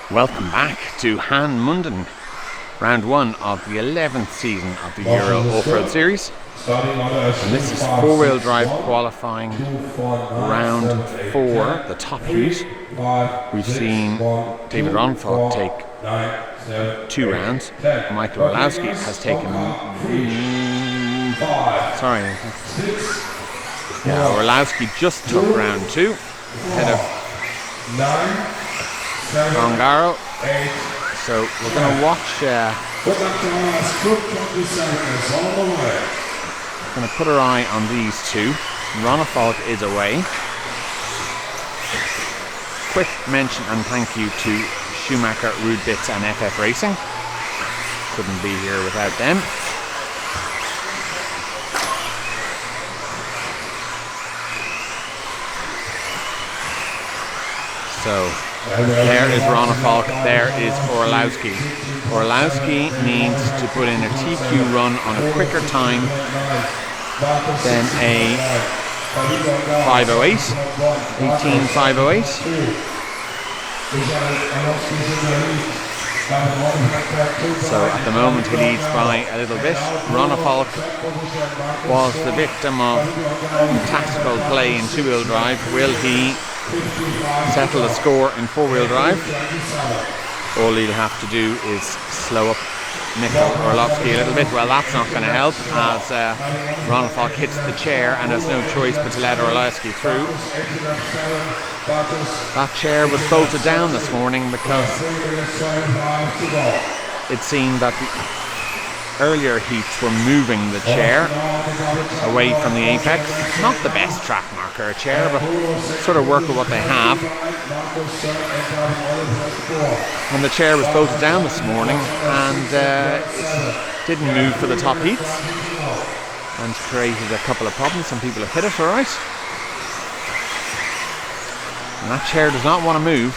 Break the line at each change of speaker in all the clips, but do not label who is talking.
Welcome back to Hann, Munden, round 1 of the 11th season of the Euro Offroad Series. And this is four-wheel drive qualifying round 4, the top heat. We've seen David Ronfalk take 2 rounds. Michael Orlowski has taken... Orlowski just took round 2 ahead of Ongaro. So we're going to watch. Going to put our eye on these two. Ronfalk is away. Quick mention and thank you to Schumacher, Rude Bits and FF Racing. Couldn't be here without them. So there is Ronfalk, there is Orlowski. Orlowski needs to put in a TQ run on a quicker time than a 508, 18.508. So at the moment he leads by a little bit. Ronfalk was the victim of tactical play in 2-wheel drive. Will he settle the score in 4-wheel drive? All he'll have to do is slow up Michael Orlowski a little bit. Well, that's not going to help as Ronfalk hits the chair and has no choice but to let Orlowski through. That chair was bolted down this morning because it seemed that the earlier heats were moving the chair away from the apex. Not the best track marker chair, but sort of work with what they have. And the chair was bolted down this morning and it didn't move for the top heats and created a couple of problems. Some people have hit it alright. And that chair does not want to move.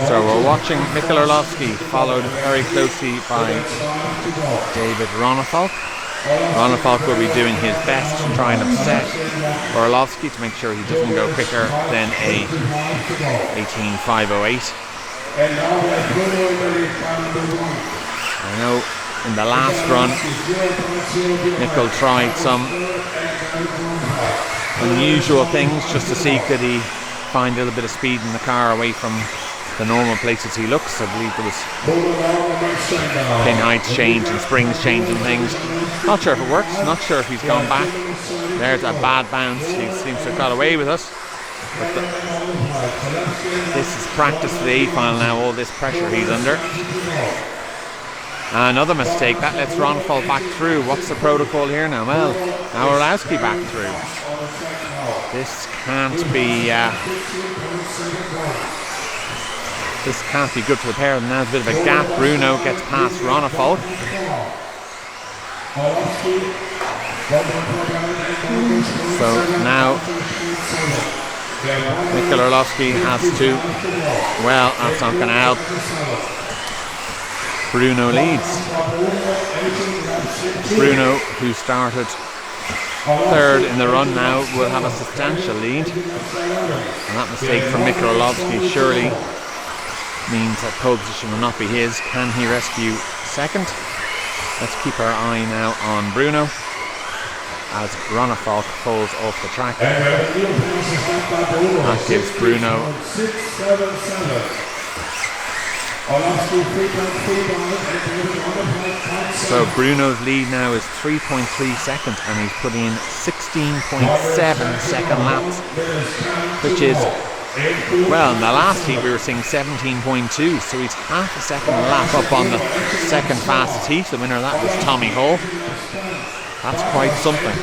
So we're watching Michael Orlowski, followed very closely by David Ronfalk. Ronfalk will be doing his best to try and upset Orlowski to make sure he doesn't go quicker than a 18.508. I know in the last run Michael tried some unusual things just to see could he find a little bit of speed in the car away from the normal places he looks. I believe there was pin heights change and springs change and things. Not sure if it works, not sure if he's gone back. There's a bad bounce, he seems to have got away with us. But this is practice for the A-final now, all this pressure he's under. Another mistake, that lets Ronfalk back through. What's the protocol here now? Well, now Orlowski back through. This can't be... This can't be good for the pair. Now there's a bit of a gap. Bruno gets past Ronfalk. So now Michael Orlowski has to... Well, that's not going to help. Bruno leads. Bruno, who started 3rd in the run now, will have a substantial lead. And that mistake from Michael Orlowski surely means that pole position will not be his. Can he rescue 2nd? Let's keep our eye now on Bruno as Ronfalk falls off the track. That gives Bruno... So Bruno's lead now is 3.3 seconds and he's put in 16.7 second laps, which is... Well, in the last heat we were seeing 17.2, so he's half a second lap up on the 2nd fastest heat. The winner of that was Tommy Hall. That's quite something.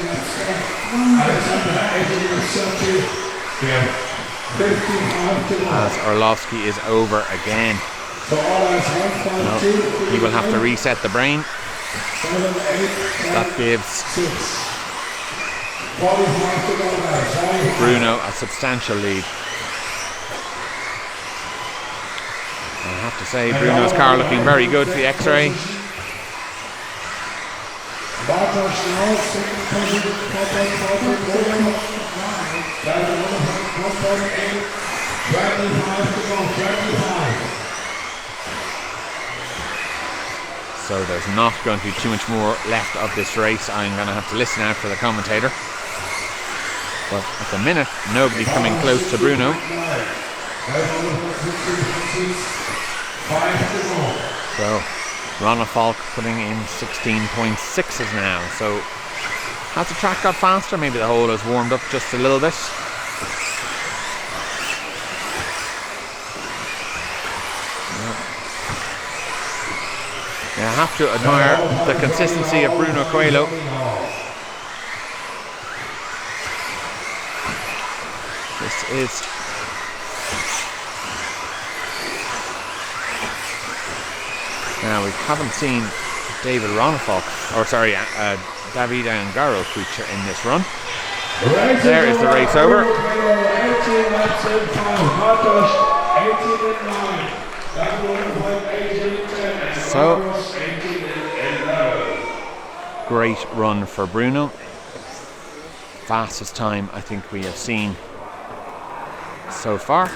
As Orlowski is over again. No, he will have to reset the brain. That gives Bruno a substantial lead. I have to say, Bruno's car looking very good for the X-Ray. So there's not going to be too much more left of this race. I'm going to have to listen out for the commentator. But at the minute, nobody's coming close to Bruno. So Ronald Falk putting in 16.6s now. So has the track got faster? Maybe the hole has warmed up just a little bit. Yeah, I have to admire the consistency of Bruno Coelho. This is now we haven't seen David Ronafalk, or sorry, David Angaro feature in this run. There is the race over. So, great run for Bruno. Fastest time I think we have seen so far.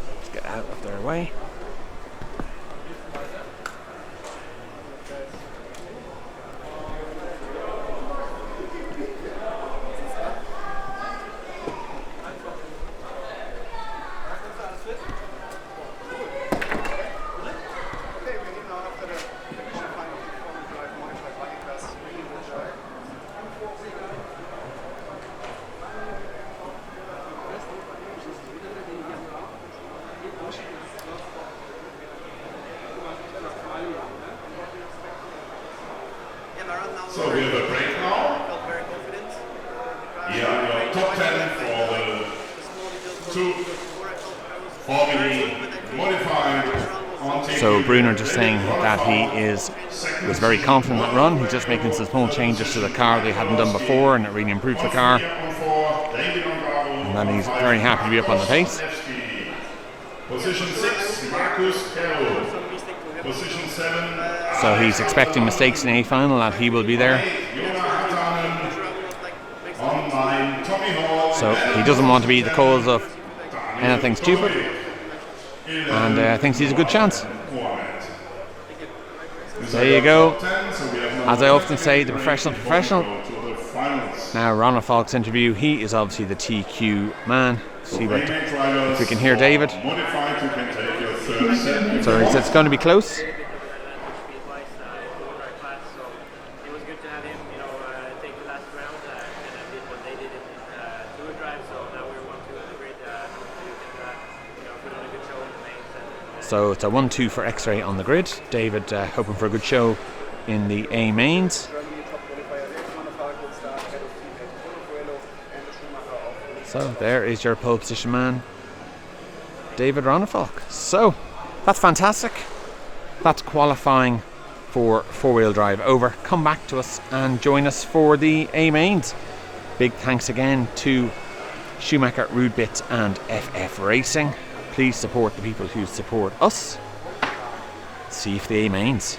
Let's get out of their way.
So we have a break now. Yeah, your top 10 for the two formally modified.
So Bruno just saying that he was very confident in that run. He's just making some small changes to the car they hadn't done before, and it really improved the car. And then he's very happy to be up on the pace.
Position 6, Marcus Carroll. Position 7.
So he's expecting mistakes in A final, that he will be there. So he doesn't want to be the cause of anything stupid, and thinks he's a good chance. There you go. As I often say, the professional. Now Ronald Falk's interview, he is obviously the TQ man. See what, if we can hear David. So he said it's going to be close. So it's a 1-2 for X-Ray on the grid. David hoping for a good show in the A mains. So there is your pole position man, David Ronafalk. So that's fantastic. That's qualifying for four-wheel drive over. Come back to us and join us for the A mains. Big thanks again to Schumacher, Rudbit and FF Racing. Please support the people who support us. See you for the A mains.